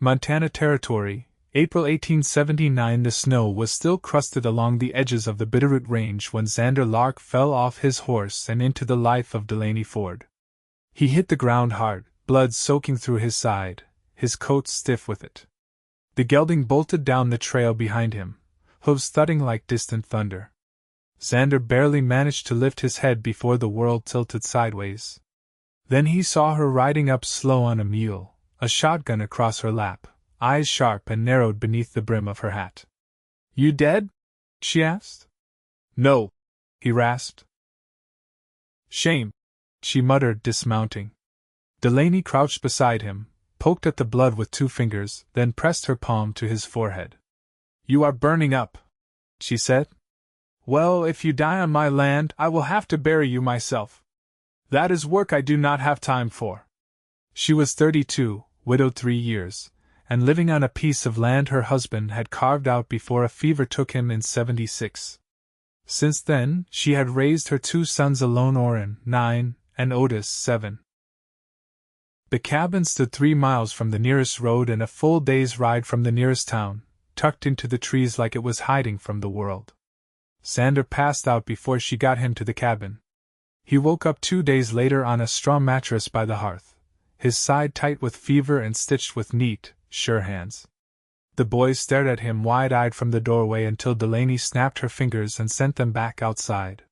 Montana Territory, April 1879. The snow was still crusted along the edges of the Bitterroot Range when Xander Lark fell off his horse and into the life of Delaney Ford. He hit the ground hard, blood soaking through his side, his coat stiff with it. The gelding bolted down the trail behind him, hooves thudding like distant thunder. Xander barely managed to lift his head before the world tilted sideways. Then he saw her riding up slow on a mule, a shotgun across her lap, eyes sharp and narrowed beneath the brim of her hat. "You dead?" she asked. "No," he rasped. "Shame," she muttered, dismounting. Delaney crouched beside him, poked at the blood with 2 fingers, then pressed her palm to his forehead. "You are burning up," she said. "Well, if you die on my land, I will have to bury you myself. That is work I do not have time for." She was 32, widowed 3 years, and living on a piece of land her husband had carved out before a fever took him in 76. Since then, she had raised her 2 sons alone, Orrin, 9, and Otis, 7. The cabin stood 3 miles from the nearest road and a full day's ride from the nearest town, tucked into the trees like it was hiding from the world. Xander passed out before she got him to the cabin. He woke up 2 days later on a straw mattress by the hearth, his side tight with fever and stitched with neat, sure hands. The boys stared at him wide-eyed from the doorway until Delaney snapped her fingers and sent them back outside.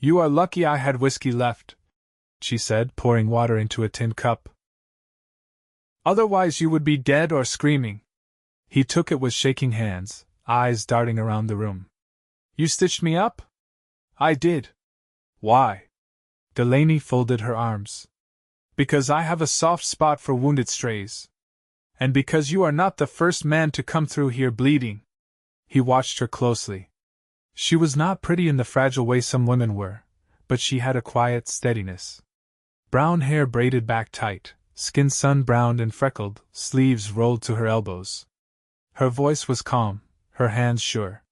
"You are lucky I had whiskey left," she said, pouring water into a tin cup. "Otherwise you would be dead or screaming." He took it with shaking hands, eyes darting around the room. "You stitched me up?" "I did." "Why?" Delaney folded her arms. "Because I have a soft spot for wounded strays. And because you are not the first man to come through here bleeding." He watched her closely. She was not pretty in the fragile way some women were, but she had a quiet steadiness. Brown hair braided back tight, skin sun-browned and freckled, sleeves rolled to her elbows. Her voice was calm, her hands sure.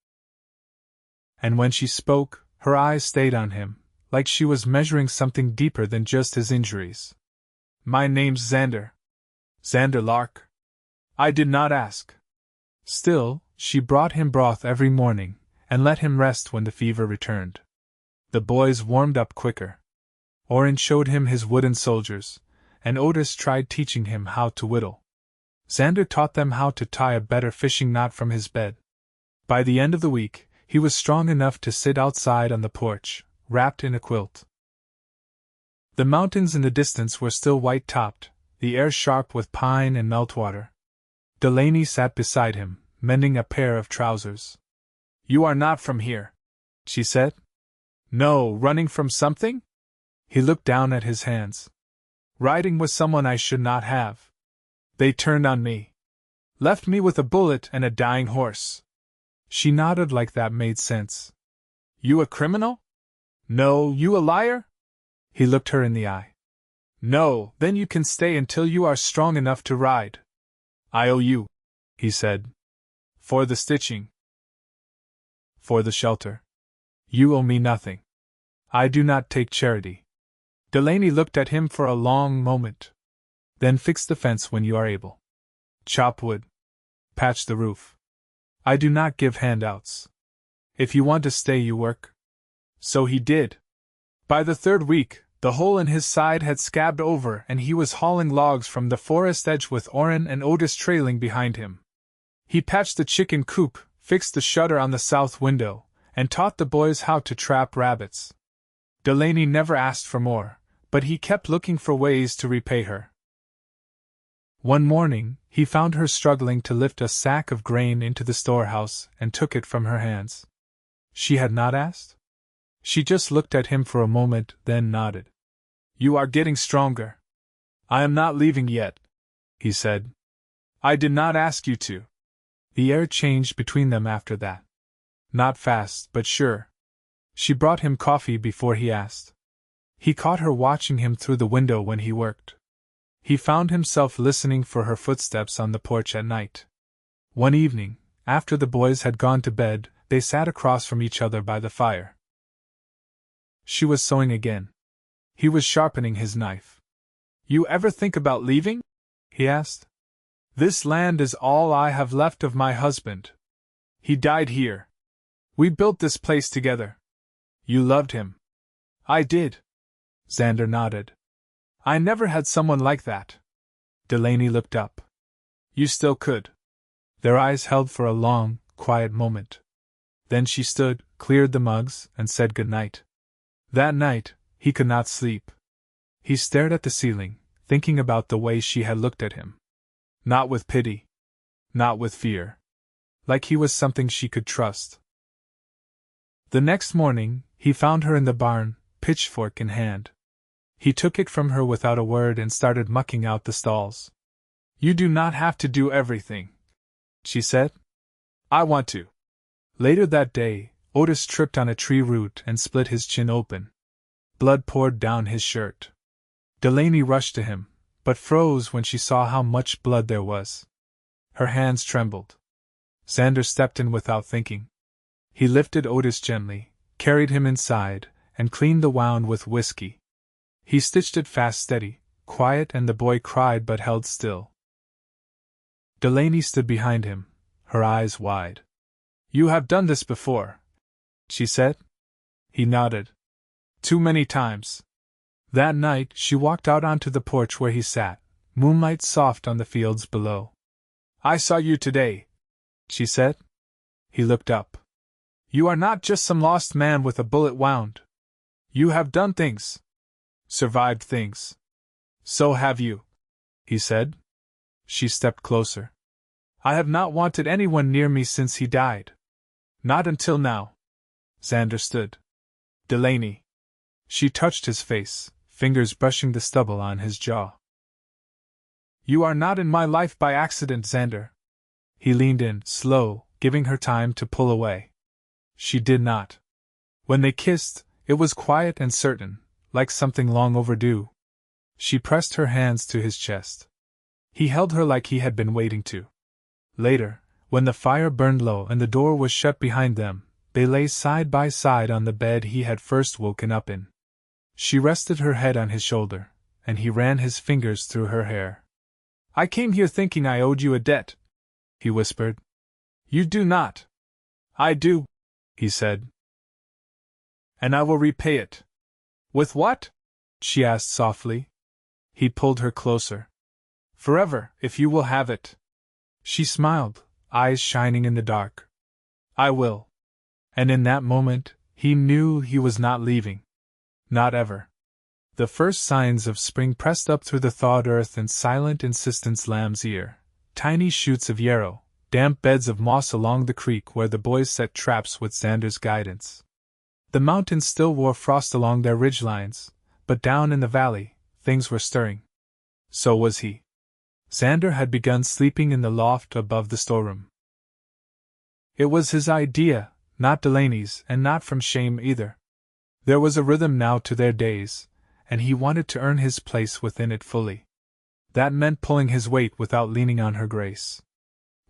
And when she spoke, her eyes stayed on him, like she was measuring something deeper than just his injuries. "My name's Xander. Xander Lark. I did not ask." Still, she brought him broth every morning, and let him rest when the fever returned. The boys warmed up quicker. Orrin showed him his wooden soldiers, and Otis tried teaching him how to whittle. Xander taught them how to tie a better fishing knot from his bed. By the end of the week, he was strong enough to sit outside on the porch, wrapped in a quilt. The mountains in the distance were still white-topped, the air sharp with pine and meltwater. Delaney sat beside him, mending a pair of trousers. "You are not from here," she said. "No, running from something?" He looked down at his hands. "Riding with someone I should not have. They turned on me. Left me with a bullet and a dying horse." She nodded like that made sense. "You a criminal?" "No, you a liar?" He looked her in the eye. "No, then you can stay until you are strong enough to ride." "I owe you," he said. "For the stitching." "For the shelter." "You owe me nothing. I do not take charity." Delaney looked at him for a long moment. "Then fix the fence when you are able. Chop wood. Patch the roof. I do not give handouts. If you want to stay, you work." So he did. By the 3rd week, the hole in his side had scabbed over and he was hauling logs from the forest edge with Orrin and Otis trailing behind him. He patched the chicken coop, fixed the shutter on the south window, and taught the boys how to trap rabbits. Delaney never asked for more, but he kept looking for ways to repay her. One morning, he found her struggling to lift a sack of grain into the storehouse and took it from her hands. She had not asked? She just looked at him for a moment, then nodded. "You are getting stronger." "I am not leaving yet," he said. "I did not ask you to." The air changed between them after that. Not fast, but sure. She brought him coffee before he asked. He caught her watching him through the window when he worked. He found himself listening for her footsteps on the porch at night. One evening, after the boys had gone to bed, they sat across from each other by the fire. She was sewing again. He was sharpening his knife. "You ever think about leaving?" he asked. This land is all I have left of my husband. He died here. We built this place together. You loved him. I did. Xander nodded. I never had someone like that. Delaney looked up. You still could. Their eyes held for a long, quiet moment. Then she stood, cleared the mugs, and said good night. That night, he could not sleep. He stared at the ceiling, thinking about the way she had looked at him. Not with pity. Not with fear. Like he was something she could trust. The next morning, he found her in the barn, pitchfork in hand. He took it from her without a word and started mucking out the stalls. You do not have to do everything, she said. I want to. Later that day, Otis tripped on a tree root and split his chin open. Blood poured down his shirt. Delaney rushed to him, but froze when she saw how much blood there was. Her hands trembled. Xander stepped in without thinking. He lifted Otis gently, carried him inside, and cleaned the wound with whiskey. He stitched it fast, steady, quiet, and the boy cried but held still. Delaney stood behind him, her eyes wide. You have done this before, she said. He nodded. Too many times. That night she walked out onto the porch where he sat, moonlight soft on the fields below. I saw you today, she said. He looked up. You are not just some lost man with a bullet wound. You have done things. Survived things. So have you, he said. She stepped closer. I have not wanted anyone near me since he died. Not until now. Xander stood. Delaney. She touched his face, fingers brushing the stubble on his jaw. You are not in my life by accident, Xander. He leaned in, slow, giving her time to pull away. She did not. When they kissed, it was quiet and certain, like something long overdue. She pressed her hands to his chest. He held her like he had been waiting to. Later, when the fire burned low and the door was shut behind them, they lay side by side on the bed he had first woken up in. She rested her head on his shoulder, and he ran his fingers through her hair. I came here thinking I owed you a debt, he whispered. You do not. I do, he said. And I will repay it. With what? She asked softly. He pulled her closer. Forever, if you will have it. She smiled, eyes shining in the dark. I will. And in that moment, he knew he was not leaving. Not ever. The first signs of spring pressed up through the thawed earth in silent insistence. Lamb's ear, tiny shoots of yarrow, damp beds of moss along the creek where the boys set traps with Xander's guidance. The mountains still wore frost along their ridgelines, but down in the valley, things were stirring. So was he. Xander had begun sleeping in the loft above the storeroom. It was his idea, not Delaney's, and not from shame either. There was a rhythm now to their days, and he wanted to earn his place within it fully. That meant pulling his weight without leaning on her grace.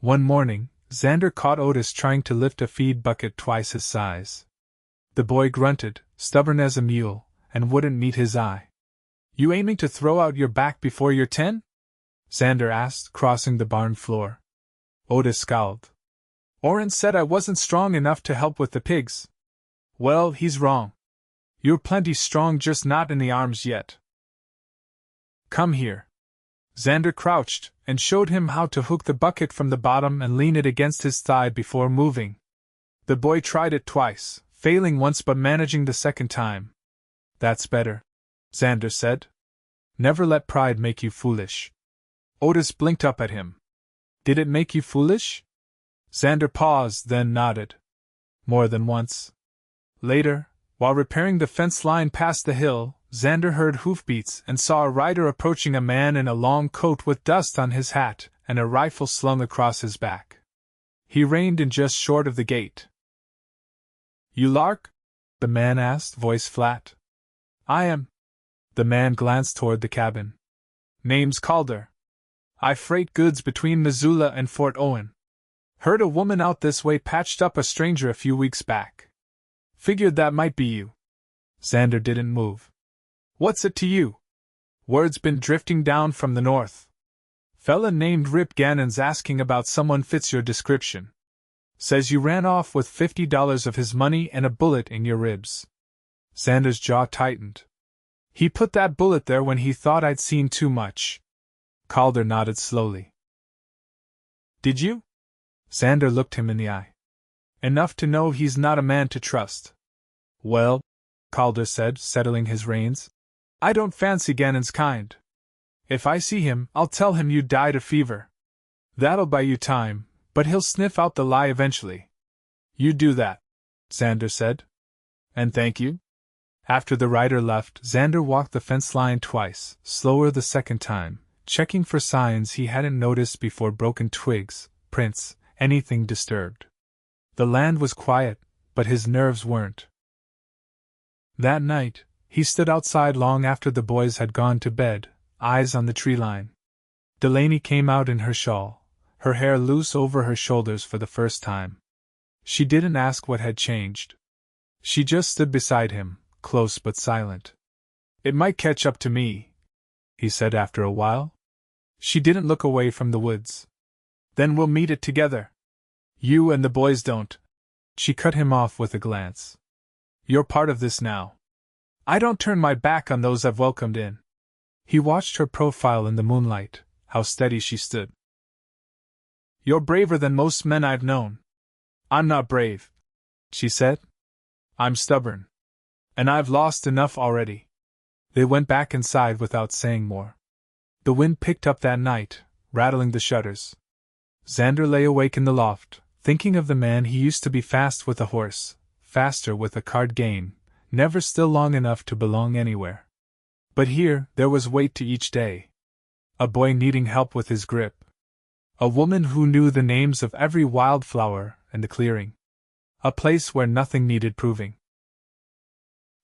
One morning, Xander caught Otis trying to lift a feed bucket twice his size. The boy grunted, stubborn as a mule, and wouldn't meet his eye. You aiming to throw out your back before you're 10? Xander asked, crossing the barn floor. Otis scowled. Oren said I wasn't strong enough to help with the pigs. Well, he's wrong. You're plenty strong, just not in the arms yet. Come here. Xander crouched, and showed him how to hook the bucket from the bottom and lean it against his thigh before moving. The boy tried it twice, failing once but managing the second time. That's better, Xander said. Never let pride make you foolish. Otis blinked up at him. Did it make you foolish? Xander paused, then nodded. More than once. Later, while repairing the fence line past the hill, Xander heard hoofbeats and saw a rider approaching, a man in a long coat with dust on his hat and a rifle slung across his back. He reined in just short of the gate. You Lark? The man asked, voice flat. I am. The man glanced toward the cabin. Name's Calder. I freight goods between Missoula and Fort Owen. Heard a woman out this way patched up a stranger a few weeks back. Figured that might be you. Xander didn't move. What's it to you? Word's been drifting down from the north. Fella named Rip Gannon's asking about someone fits your description. Says you ran off with $50 of his money and a bullet in your ribs. Xander's jaw tightened. He put that bullet there when he thought I'd seen too much. Calder nodded slowly. Did you? Xander looked him in the eye. Enough to know he's not a man to trust. Well, Calder said, settling his reins, I don't fancy Gannon's kind. If I see him, I'll tell him you died of fever. That'll buy you time, but he'll sniff out the lie eventually. You do that, Xander said. And thank you. After the rider left, Xander walked the fence line twice, slower the second time, checking for signs he hadn't noticed before: broken twigs, prints, anything disturbed. The land was quiet, but his nerves weren't. That night, he stood outside long after the boys had gone to bed, eyes on the tree line. Delaney came out in her shawl, her hair loose over her shoulders for the first time. She didn't ask what had changed. She just stood beside him, close but silent. It might catch up to me, he said after a while. She didn't look away from the woods. Then we'll meet it together. You and the boys don't. She cut him off with a glance. You're part of this now. I don't turn my back on those I've welcomed in. He watched her profile in the moonlight, how steady she stood. You're braver than most men I've known. I'm not brave, she said. I'm stubborn. And I've lost enough already. They went back inside without saying more. The wind picked up that night, rattling the shutters. Xander lay awake in the loft, thinking of the man he used to be: fast with a horse, faster with a card game, never still long enough to belong anywhere. But here, there was weight to each day. A boy needing help with his grip. A woman who knew the names of every wildflower in the clearing. A place where nothing needed proving.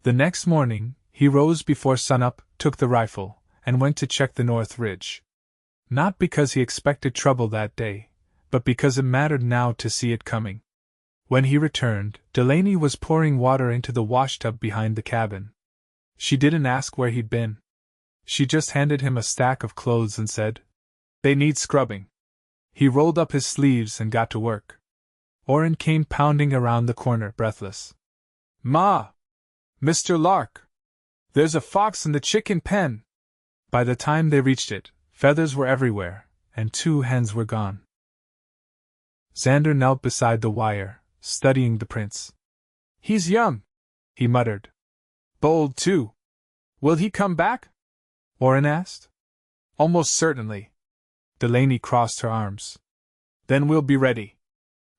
The next morning, he rose before sunup, took the rifle, and went to check the North Ridge. Not because he expected trouble that day, but because it mattered now to see it coming. When he returned, Delaney was pouring water into the washtub behind the cabin. She didn't ask where he'd been. She just handed him a stack of clothes and said, "They need scrubbing." He rolled up his sleeves and got to work. Orrin came pounding around the corner, breathless. "Ma! Mr. Lark! There's a fox in the chicken pen!" By the time they reached it, feathers were everywhere, and 2 hens were gone. Xander knelt beside the wire, studying the prints. "He's young," he muttered. "Bold, too. Will he come back?" Orrin asked. "Almost certainly." Delaney crossed her arms. "Then we'll be ready."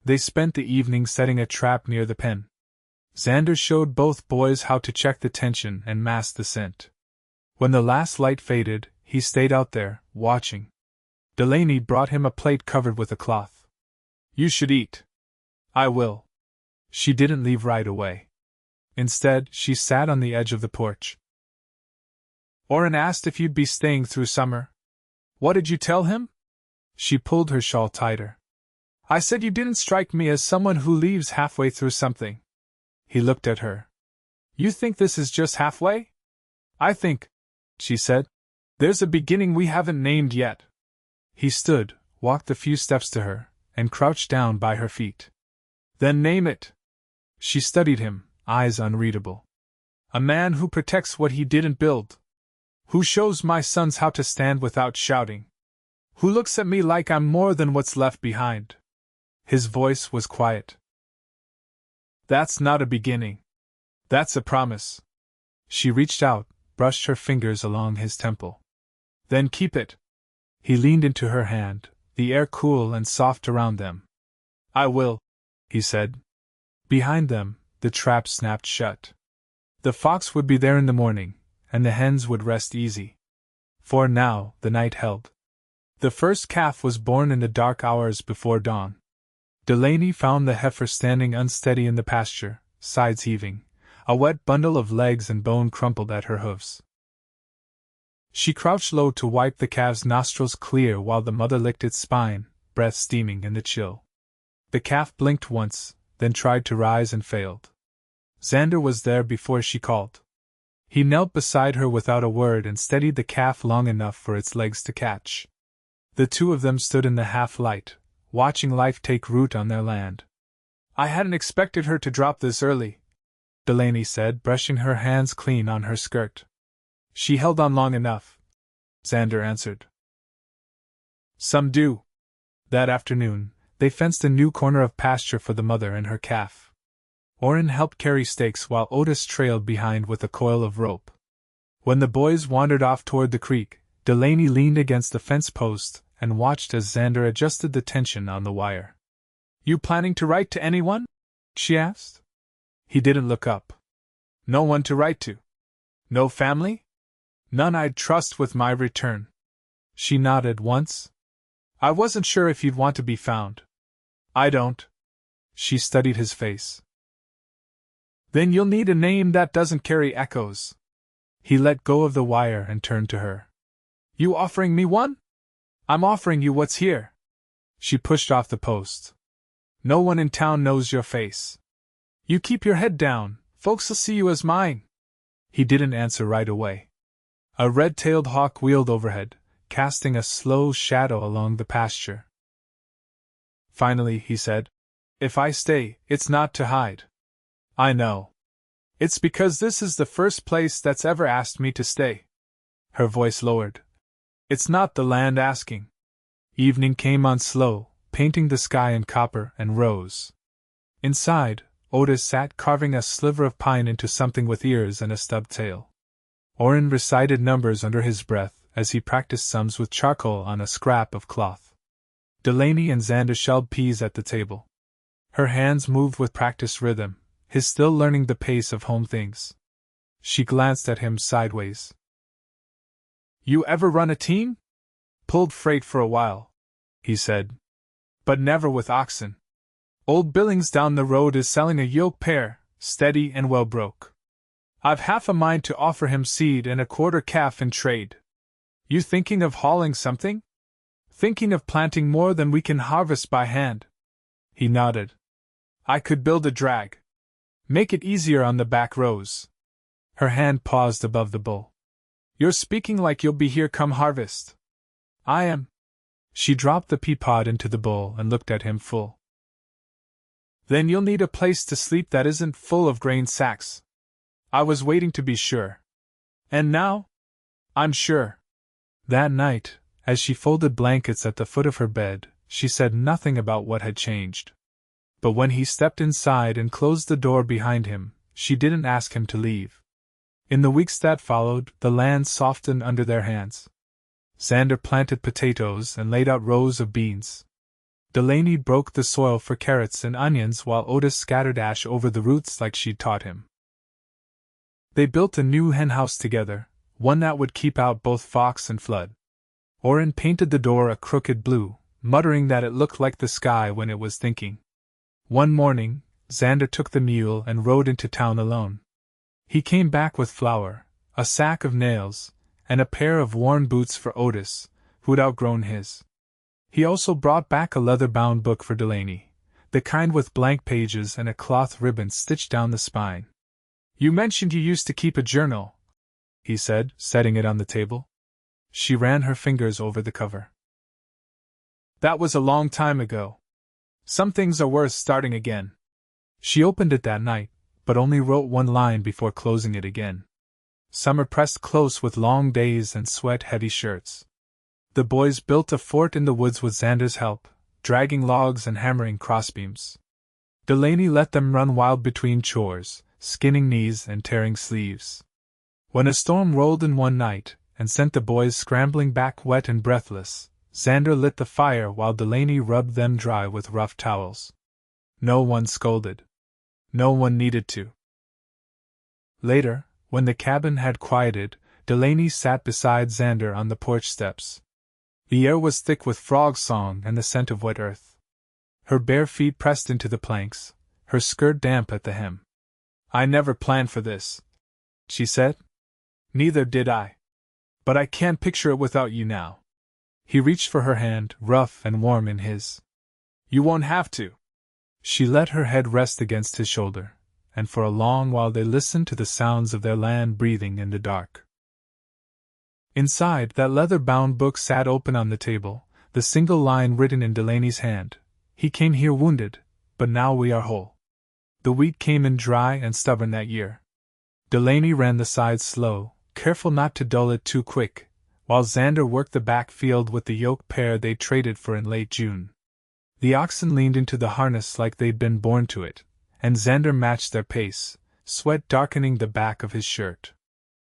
They spent the evening setting a trap near the pen. Xander showed both boys how to check the tension and mask the scent. When the last light faded, he stayed out there, watching. Delaney brought him a plate covered with a cloth. "You should eat." "I will." She didn't leave right away. Instead, she sat on the edge of the porch. "Orrin asked if you'd be staying through summer. What did you tell him?" She pulled her shawl tighter. "I said you didn't strike me as someone who leaves halfway through something." He looked at her. "You think this is just halfway?" "I think," she said, "there's a beginning we haven't named yet." He stood, walked a few steps to her, and crouched down by her feet. "Then name it." She studied him, eyes unreadable. "A man who protects what he didn't build. Who shows my sons how to stand without shouting. Who looks at me like I'm more than what's left behind." His voice was quiet. "That's not a beginning. That's a promise." She reached out, brushed her fingers along his temple. "Then keep it." He leaned into her hand, the air cool and soft around them. "I will," he said. Behind them, the trap snapped shut. The fox would be there in the morning, and the hens would rest easy. For now, the night held. The first calf was born in the dark hours before dawn. Delaney found the heifer standing unsteady in the pasture, sides heaving, a wet bundle of legs and bone crumpled at her hooves. She crouched low to wipe the calf's nostrils clear while the mother licked its spine, breath steaming in the chill. The calf blinked once, then tried to rise and failed. Xander was there before she called. He knelt beside her without a word and steadied the calf long enough for its legs to catch. The two of them stood in the half-light, watching life take root on their land. I hadn't expected her to drop this early, Delaney said, brushing her hands clean on her skirt. She held on long enough, Xander answered. Some do. That afternoon, they fenced a new corner of pasture for the mother and her calf. Orin helped carry stakes while Otis trailed behind with a coil of rope. When the boys wandered off toward the creek, Delaney leaned against the fence post and watched as Xander adjusted the tension on the wire. You planning to write to anyone? She asked. He didn't look up. No one to write to. No family? None I'd trust with my return. She nodded once. I wasn't sure if you'd want to be found. I don't. She studied his face. Then you'll need a name that doesn't carry echoes. He let go of the wire and turned to her. You offering me one? I'm offering you what's here. She pushed off the post. No one in town knows your face. You keep your head down, folks'll see you as mine. He didn't answer right away. A red-tailed hawk wheeled overhead, casting a slow shadow along the pasture. Finally, he said, If I stay, it's not to hide. I know. It's because this is the first place that's ever asked me to stay. Her voice lowered. It's not the land asking. Evening came on slow, painting the sky in copper and rose. Inside, Otis sat carving a sliver of pine into something with ears and a stubbed tail. Orin recited numbers under his breath as he practiced sums with charcoal on a scrap of cloth. Delaney and Xander shelled peas at the table. Her hands moved with practiced rhythm, his still learning the pace of home things. She glanced at him sideways. You ever run a team? Pulled freight for a while, he said. But never with oxen. Old Billings down the road is selling a yoke pair, steady and well broke. I've half a mind to offer him seed and a quarter calf in trade. You thinking of hauling something? Thinking of planting more than we can harvest by hand? He nodded. I could build a drag. Make it easier on the back rows. Her hand paused above the bull. You're speaking like you'll be here come harvest. I am. She dropped the pea pod into the bowl and looked at him full. Then you'll need a place to sleep that isn't full of grain sacks. I was waiting to be sure. And now? I'm sure. That night, as she folded blankets at the foot of her bed, she said nothing about what had changed. But when he stepped inside and closed the door behind him, she didn't ask him to leave. In the weeks that followed, the land softened under their hands. Xander planted potatoes and laid out rows of beans. Delaney broke the soil for carrots and onions while Otis scattered ash over the roots like she'd taught him. They built a new henhouse together, one that would keep out both fox and flood. Orin painted the door a crooked blue, muttering that it looked like the sky when it was thinking. One morning, Xander took the mule and rode into town alone. He came back with flour, a sack of nails, and a pair of worn boots for Otis, who'd outgrown his. He also brought back a leather-bound book for Delaney, the kind with blank pages and a cloth ribbon stitched down the spine. You mentioned you used to keep a journal, he said, setting it on the table. She ran her fingers over the cover. That was a long time ago. Some things are worth starting again. She opened it that night, but only wrote one line before closing it again. Summer pressed close with long days and sweat-heavy shirts. The boys built a fort in the woods with Xander's help, dragging logs and hammering crossbeams. Delaney let them run wild between chores, skinning knees and tearing sleeves. When a storm rolled in one night and sent the boys scrambling back wet and breathless, Xander lit the fire while Delaney rubbed them dry with rough towels. No one scolded. No one needed to. Later, when the cabin had quieted, Delaney sat beside Xander on the porch steps. The air was thick with frog song and the scent of wet earth. Her bare feet pressed into the planks, her skirt damp at the hem. I never planned for this, she said. Neither did I. But I can't picture it without you now. He reached for her hand, rough and warm in his. You won't have to. She let her head rest against his shoulder, and for a long while they listened to the sounds of their land breathing in the dark. Inside, that leather-bound book sat open on the table, the single line written in Delaney's hand. He came here wounded, but now we are whole. The wheat came in dry and stubborn that year. Delaney ran the sides slow, careful not to dull it too quick, while Xander worked the back field with the yoke pair they traded for in late June. The oxen leaned into the harness like they'd been born to it, and Xander matched their pace, sweat darkening the back of his shirt.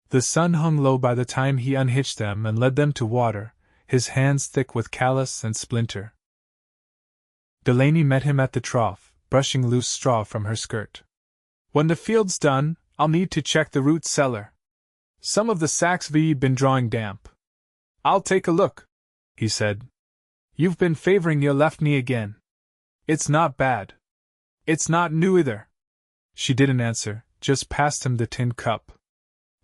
The sun hung low by the time he unhitched them and led them to water, his hands thick with callus and splinter. Delaney met him at the trough, brushing loose straw from her skirt. "When the field's done, I'll need to check the root cellar. Some of the sacks we've been drawing damp. I'll take a look," he said. "You've been favoring your left knee again. It's not bad. It's not new either." She didn't answer, just passed him the tin cup.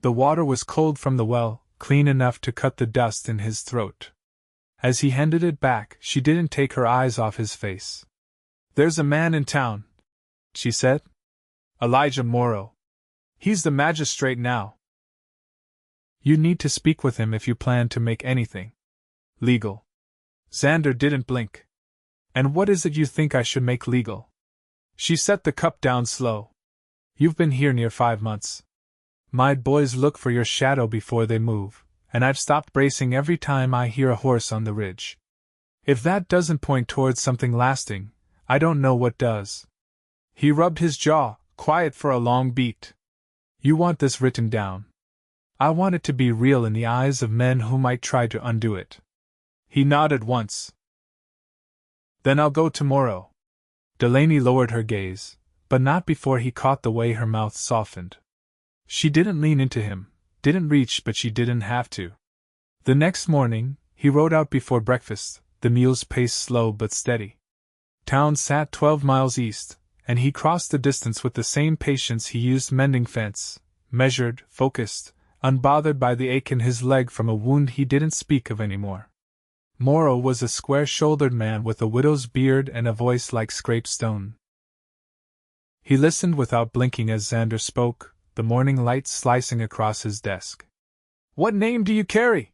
The water was cold from the well, clean enough to cut the dust in his throat. As he handed it back, she didn't take her eyes off his face. "There's a man in town," she said. "Elijah Morrow. He's the magistrate now. You need to speak with him if you plan to make anything legal." Xander didn't blink. "And what is it you think I should make legal?" She set the cup down slow. "You've been here near 5 months. My boys look for your shadow before they move, and I've stopped bracing every time I hear a horse on the ridge. If that doesn't point towards something lasting, I don't know what does." He rubbed his jaw, quiet for a long beat. "You want this written down. I want it to be real in the eyes of men who might try to undo it." He nodded once. "Then I'll go tomorrow." Delaney lowered her gaze, but not before he caught the way her mouth softened. She didn't lean into him, didn't reach, but she didn't have to. The next morning, he rode out before breakfast, the mule's pace slow but steady. Town sat 12 miles east, and he crossed the distance with the same patience he used mending fence, measured, focused, unbothered by the ache in his leg from a wound he didn't speak of anymore. Morrow was a square-shouldered man with a widow's beard and a voice like scraped stone. He listened without blinking as Xander spoke, the morning light slicing across his desk. "What name do you carry?"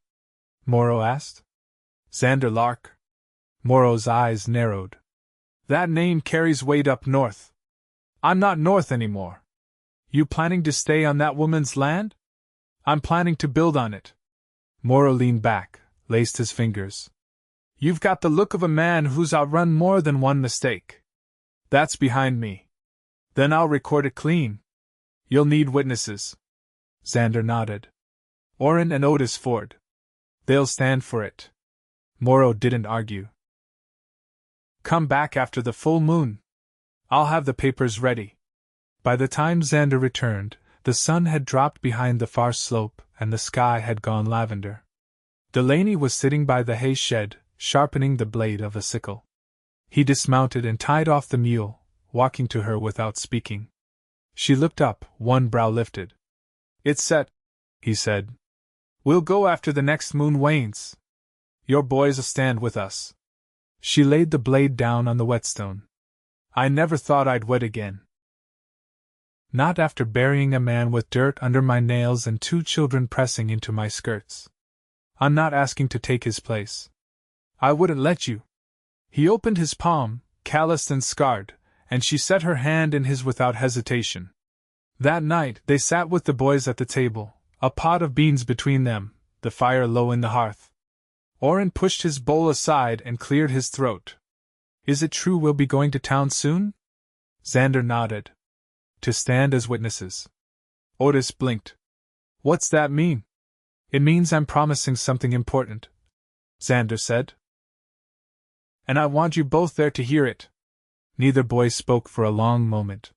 Morrow asked. "Xander Lark." Morrow's eyes narrowed. "That name carries weight up north. I'm not north anymore. You planning to stay on that woman's land?" "I'm planning to build on it." Morrow leaned back, laced his fingers. "You've got the look of a man who's outrun more than one mistake. That's behind me. Then I'll record it clean. You'll need witnesses." Xander nodded. "Orrin and Otis Ford. They'll stand for it." Morrow didn't argue. "Come back after the full moon. I'll have the papers ready." By the time Xander returned, the sun had dropped behind the far slope and the sky had gone lavender. Delaney was sitting by the hay shed, sharpening the blade of a sickle. He dismounted and tied off the mule, walking to her without speaking. She looked up, one brow lifted. "It's set," he said. "We'll go after the next moon wanes. Your boys'll stand with us." She laid the blade down on the whetstone. "I never thought I'd wed again. Not after burying a man with dirt under my nails and 2 children pressing into my skirts. I'm not asking to take his place. I wouldn't let you." He opened his palm, calloused and scarred, and she set her hand in his without hesitation. That night they sat with the boys at the table, a pot of beans between them, the fire low in the hearth. Orrin pushed his bowl aside and cleared his throat. "Is it true we'll be going to town soon?" Xander nodded. "To stand as witnesses." Otis blinked. "What's that mean?" "It means I'm promising something important," Xander said. "And I want you both there to hear it." Neither boy spoke for a long moment.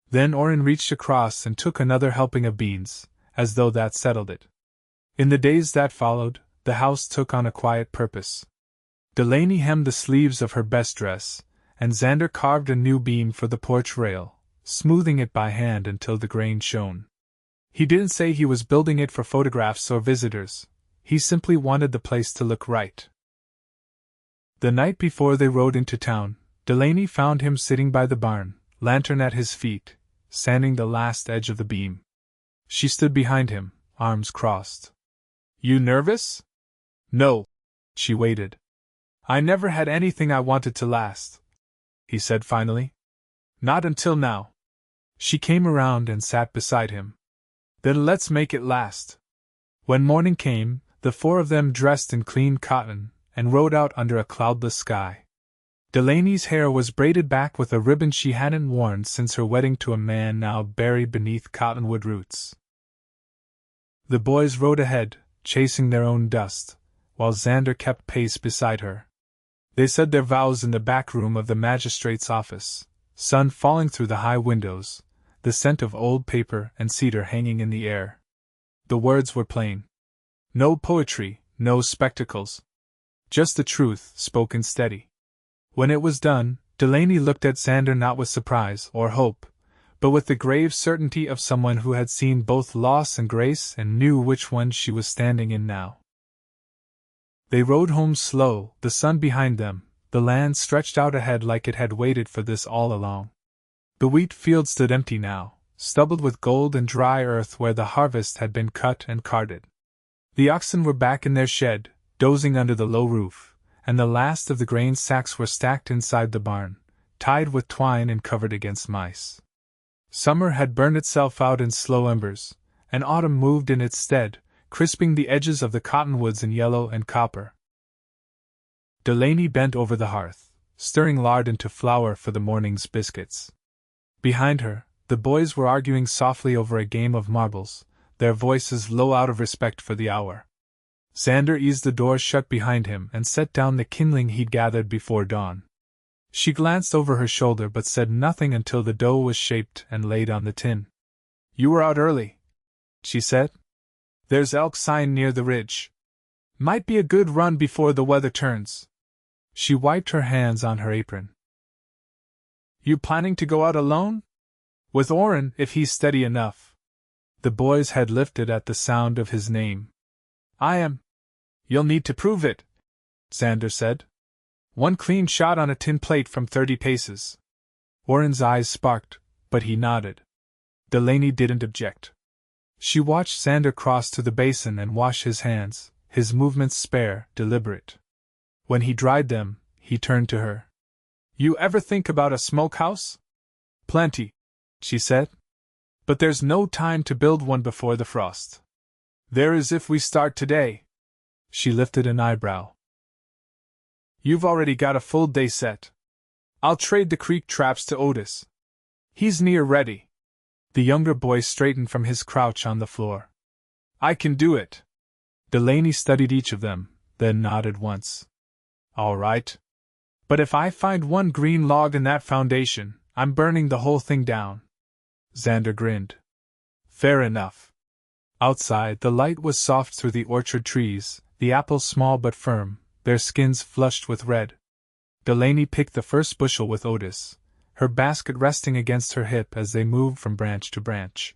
Then Orrin reached across and took another helping of beans, as though that settled it. In the days that followed, the house took on a quiet purpose. Delaney hemmed the sleeves of her best dress, and Xander carved a new beam for the porch rail, smoothing it by hand until the grain shone. He didn't say he was building it for photographs or visitors, he simply wanted the place to look right. The night before they rode into town, Delaney found him sitting by the barn, lantern at his feet, sanding the last edge of the beam. She stood behind him, arms crossed. "You nervous?" "No." She waited. I never had anything I wanted to last, he said finally. Not until now. She came around and sat beside him. Then let's make it last. When morning came, the four of them dressed in clean cotton and rode out under a cloudless sky. Delaney's hair was braided back with a ribbon she hadn't worn since her wedding to a man now buried beneath cottonwood roots. The boys rode ahead, chasing their own dust, while Xander kept pace beside her. They said their vows in the back room of the magistrate's office, sun falling through the high windows, the scent of old paper and cedar hanging in the air. The words were plain. No poetry, no spectacles. Just the truth, spoken steady. When it was done, Delaney looked at Xander not with surprise or hope, but with the grave certainty of someone who had seen both loss and grace and knew which one she was standing in now. They rode home slow, the sun behind them, the land stretched out ahead like it had waited for this all along. The wheat field stood empty now, stubbled with gold and dry earth where the harvest had been cut and carted. The oxen were back in their shed, dozing under the low roof, and the last of the grain sacks were stacked inside the barn, tied with twine and covered against mice. Summer had burned itself out in slow embers, and autumn moved in its stead, crisping the edges of the cottonwoods in yellow and copper. Delaney bent over the hearth, stirring lard into flour for the morning's biscuits. Behind her, the boys were arguing softly over a game of marbles, their voices low out of respect for the hour. Xander eased the door shut behind him and set down the kindling he'd gathered before dawn. She glanced over her shoulder but said nothing until the dough was shaped and laid on the tin. "You were out early," she said. "There's elk sign near the ridge. Might be a good run before the weather turns." She wiped her hands on her apron. "You planning to go out alone?" "With Orrin, if he's steady enough." The boy's head lifted at the sound of his name. "I am." "You'll need to prove it," Xander said. "One clean shot on a tin plate from 30 paces." Orrin's eyes sparked, but he nodded. Delaney didn't object. She watched Xander cross to the basin and wash his hands, his movements spare, deliberate. When he dried them, he turned to her. "You ever think about a smokehouse?" "Plenty," she said. "But there's no time to build one before the frost." "There is if we start today." She lifted an eyebrow. "You've already got a full day set. I'll trade the creek traps to Otis. He's near ready." The younger boy straightened from his crouch on the floor. "I can do it." Delaney studied each of them, then nodded once. "All right. But if I find one green log in that foundation, I'm burning the whole thing down." Xander grinned. "Fair enough." Outside, the light was soft through the orchard trees, the apples small but firm, their skins flushed with red. Delaney picked the first bushel with Otis, her basket resting against her hip as they moved from branch to branch.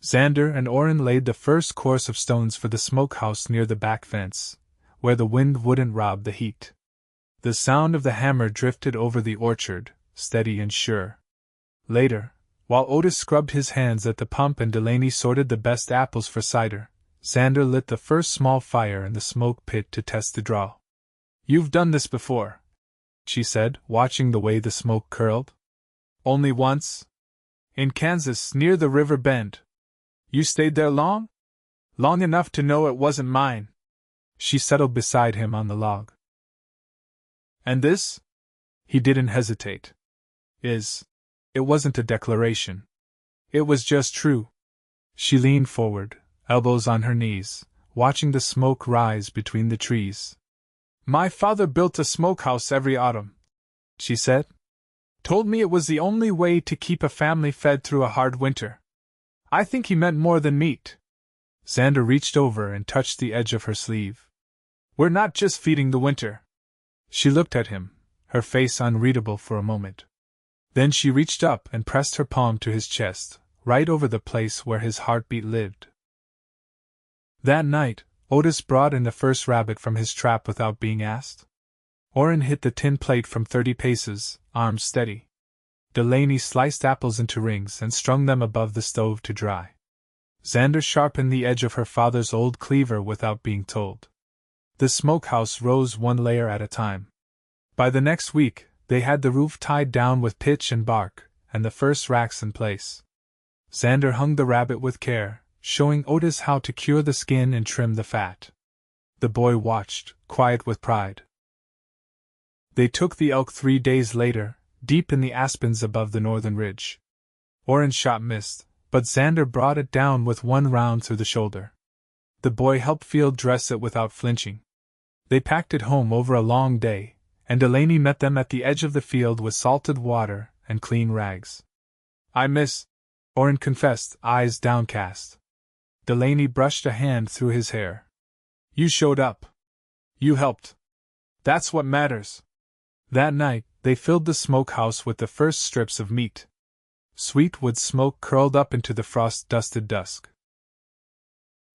Xander and Orrin laid the first course of stones for the smokehouse near the back fence, where the wind wouldn't rob the heat. The sound of the hammer drifted over the orchard, steady and sure. Later, while Otis scrubbed his hands at the pump and Delaney sorted the best apples for cider, Xander lit the first small fire in the smoke pit to test the draw. "You've done this before," she said, watching the way the smoke curled. "Only once? In Kansas, near the river bend. You stayed there long?" "Long enough to know it wasn't mine." She settled beside him on the log. "And this?" He didn't hesitate. It wasn't a declaration. It was just true." She leaned forward, elbows on her knees, watching the smoke rise between the trees. "My father built a smokehouse every autumn," she said. "Told me it was the only way to keep a family fed through a hard winter. I think he meant more than meat." Xander reached over and touched the edge of her sleeve. "We're not just feeding the winter." She looked at him, her face unreadable for a moment. Then she reached up and pressed her palm to his chest, right over the place where his heartbeat lived. That night, Otis brought in the first rabbit from his trap without being asked. Orrin hit the tin plate from 30 paces, arms steady. Delaney sliced apples into rings and strung them above the stove to dry. Xander sharpened the edge of her father's old cleaver without being told. The smokehouse rose one layer at a time. By the next week, they had the roof tied down with pitch and bark, and the first racks in place. Xander hung the rabbit with care, showing Otis how to cure the skin and trim the fat. The boy watched, quiet with pride. They took the elk 3 days later, deep in the aspens above the northern ridge. Oren shot missed, but Xander brought it down with one round through the shoulder. The boy helped field dress it without flinching. They packed it home over a long day, and Delaney met them at the edge of the field with salted water and clean rags. "I miss," Oren confessed, eyes downcast. Delaney brushed a hand through his hair. "You showed up. You helped. That's what matters." That night, they filled the smokehouse with the first strips of meat. Sweet wood smoke curled up into the frost-dusted dusk.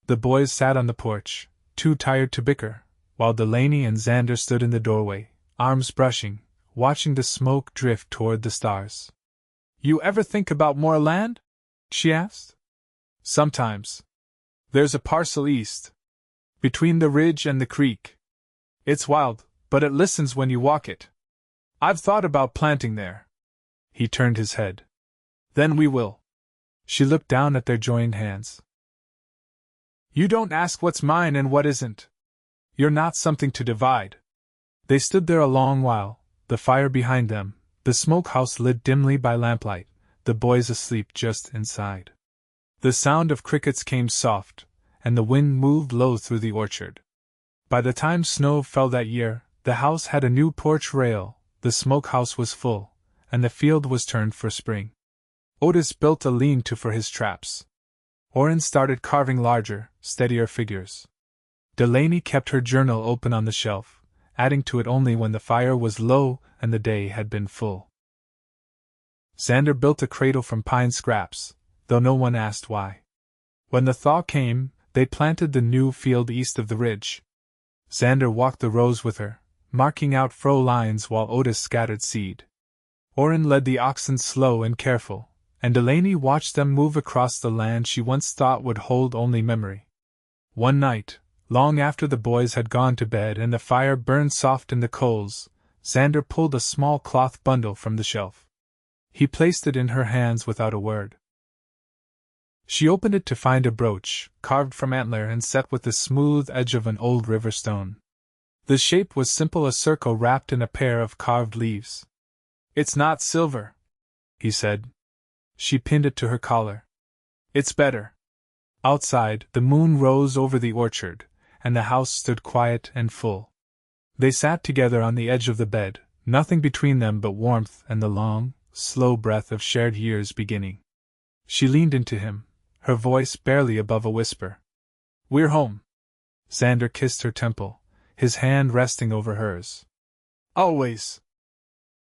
The boys sat on the porch, too tired to bicker, while Delaney and Xander stood in the doorway, arms brushing, watching the smoke drift toward the stars. "You ever think about more land?" she asked. "Sometimes. There's a parcel east, between the ridge and the creek. It's wild, but it listens when you walk it. I've thought about planting there." He turned his head. "Then we will." She looked down at their joined hands. "You don't ask what's mine and what isn't. You're not something to divide." They stood there a long while, the fire behind them, the smokehouse lit dimly by lamplight, the boys asleep just inside. The sound of crickets came soft, and the wind moved low through the orchard. By the time snow fell that year, the house had a new porch rail, the smokehouse was full, and the field was turned for spring. Otis built a lean-to for his traps. Oren started carving larger, steadier figures. Delaney kept her journal open on the shelf, adding to it only when the fire was low and the day had been full. Xander built a cradle from pine scraps, though no one asked why. When the thaw came, they planted the new field east of the ridge. Xander walked the rows with her, marking out furrow lines while Otis scattered seed. Oren led the oxen slow and careful, and Delaney watched them move across the land she once thought would hold only memory. One night, long after the boys had gone to bed and the fire burned soft in the coals, Xander pulled a small cloth bundle from the shelf. He placed it in her hands without a word. She opened it to find a brooch, carved from antler and set with the smooth edge of an old river stone. The shape was simple, a circle wrapped in a pair of carved leaves. "It's not silver," he said. She pinned it to her collar. "It's better." Outside, the moon rose over the orchard, and the house stood quiet and full. They sat together on the edge of the bed, nothing between them but warmth and the long, slow breath of shared years beginning. She leaned into him, her voice barely above a whisper. "We're home." Xander kissed her temple, his hand resting over hers. "Always."